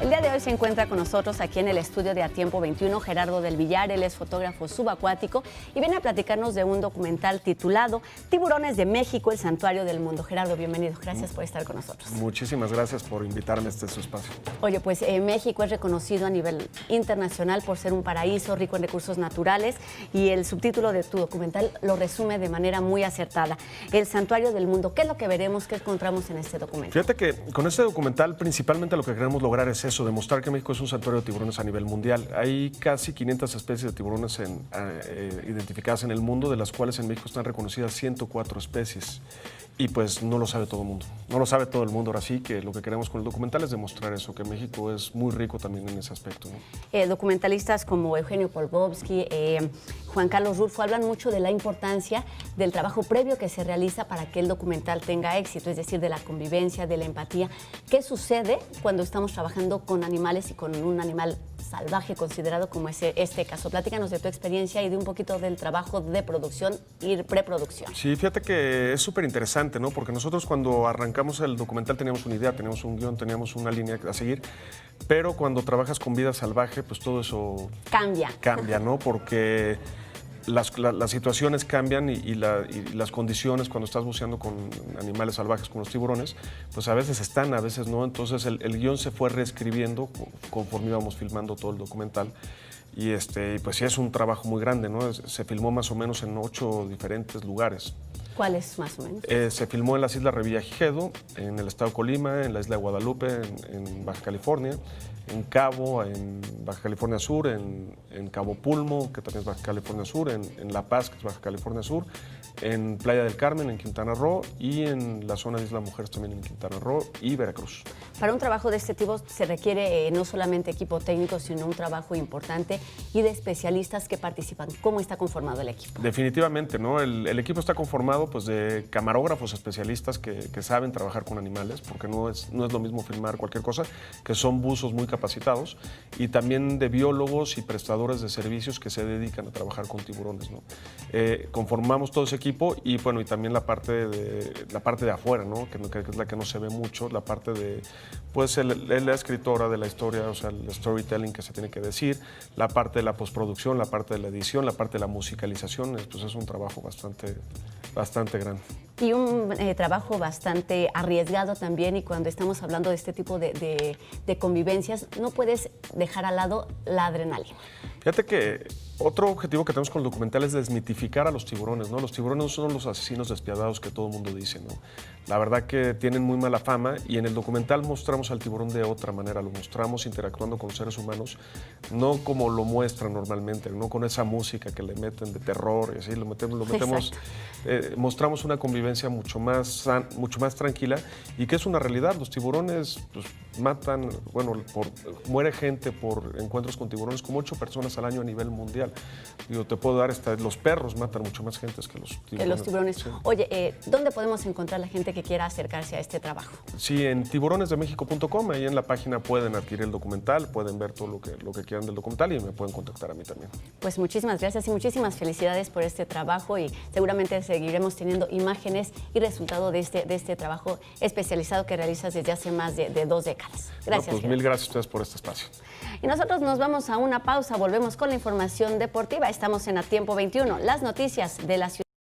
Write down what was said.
El día de hoy se encuentra con nosotros aquí en el estudio de A Tiempo 21 Gerardo del Villar. Él es fotógrafo subacuático y viene a platicarnos de un documental titulado Tiburones de México, el santuario del mundo. Gerardo, bienvenido. Gracias por estar con nosotros. Muchísimas gracias por invitarme a este su espacio. Oye, pues México es reconocido a nivel internacional por ser un paraíso rico en recursos naturales y el subtítulo de tu documental lo resume de manera muy acertada. El santuario del mundo. ¿Qué es lo que veremos? ¿Qué encontramos en este documental? Fíjate que con este documental principalmente lo que queremos lograr es eso, demostrar que México es un santuario de tiburones a nivel mundial. Hay casi 500 especies de tiburones identificadas en el mundo, de las cuales en México están reconocidas 104 especies. Y pues no lo sabe todo el mundo. No lo sabe todo el mundo. Ahora sí que lo que queremos con el documental es demostrar eso, que México es muy rico también en ese aspecto, ¿no? Documentalistas como Eugenio Polgovsky, Juan Carlos Rulfo hablan mucho de la importancia del trabajo previo que se realiza para que el documental tenga éxito, es decir, de la convivencia, de la empatía. ¿Qué sucede cuando estamos trabajando con animales y con un animal salvaje considerado como este caso? Platícanos de tu experiencia y de un poquito del trabajo de producción y preproducción. Sí, fíjate que es súper interesante, ¿no? Porque nosotros cuando arrancamos el documental teníamos una idea, teníamos un guión, teníamos una línea a seguir, pero cuando trabajas con vida salvaje, pues todo eso cambia, ¿no? Porque las situaciones cambian y las condiciones cuando estás buceando con animales salvajes, con los tiburones, pues a veces están, a veces no. Entonces el guión se fue reescribiendo conforme íbamos filmando todo el documental. Y pues sí es un trabajo muy grande, ¿no? Se filmó más o menos en 8 diferentes lugares. ¿Cuáles más o menos? Se filmó en las Islas Revillagigedo, en el estado de Colima, en la isla de Guadalupe, en Baja California, en Cabo, en Baja California Sur, en Cabo Pulmo, que también es Baja California Sur, en La Paz, que es Baja California Sur, en Playa del Carmen, en Quintana Roo, y en la zona de Isla Mujeres también en Quintana Roo y Veracruz. Para un trabajo de este tipo se requiere no solamente equipo técnico, sino un trabajo importante y de especialistas que participan. ¿Cómo está conformado el equipo? Definitivamente, ¿no? El equipo está conformado pues, de camarógrafos especialistas que saben trabajar con animales, porque no es lo mismo filmar cualquier cosa, que son buzos muy capacitados, y también de biólogos y prestadores de servicios que se dedican a trabajar con tiburones, ¿no? Conformamos todo ese equipo y bueno, y también la parte de afuera, ¿no? que es la que no se ve mucho, la parte de pues la escritora de la historia, o sea, el storytelling que se tiene que decir, la parte de la postproducción, la parte de la edición, la parte de la musicalización, pues es un trabajo bastante grande. Y un trabajo bastante arriesgado también, y cuando estamos hablando de este tipo de convivencias, no puedes dejar al lado la adrenalina. Fíjate que otro objetivo que tenemos con el documental es desmitificar a los tiburones, ¿no? Los tiburones son los asesinos despiadados que todo el mundo dice, ¿no? La verdad que tienen muy mala fama, y en el documental mostramos al tiburón de otra manera, lo mostramos interactuando con los seres humanos, no como lo muestran normalmente, no con esa música que le meten de terror y así, mostramos una convivencia mucho más tranquila, y que es una realidad. Los tiburones pues, matan, muere gente por encuentros con tiburones, como 8 personas al año a nivel mundial. Digo, te puedo dar los perros matan mucho más gente que los tiburones. Que los tiburones. Sí. Oye, ¿dónde podemos encontrar la gente que quiera acercarse a este trabajo? Sí, en tiburonesdemexico.com, ahí en la página pueden adquirir el documental, pueden ver todo lo que quieran del documental, y me pueden contactar a mí también. Pues muchísimas gracias y muchísimas felicidades por este trabajo, y seguramente seguiremos teniendo imágenes y resultado de este trabajo especializado que realizas desde hace más de 2 décadas. Gracias. Pues mil gracias a ustedes por este espacio. Y nosotros nos vamos a una pausa, volvemos con la información deportiva. Estamos en A Tiempo 21, las noticias de la ciudad.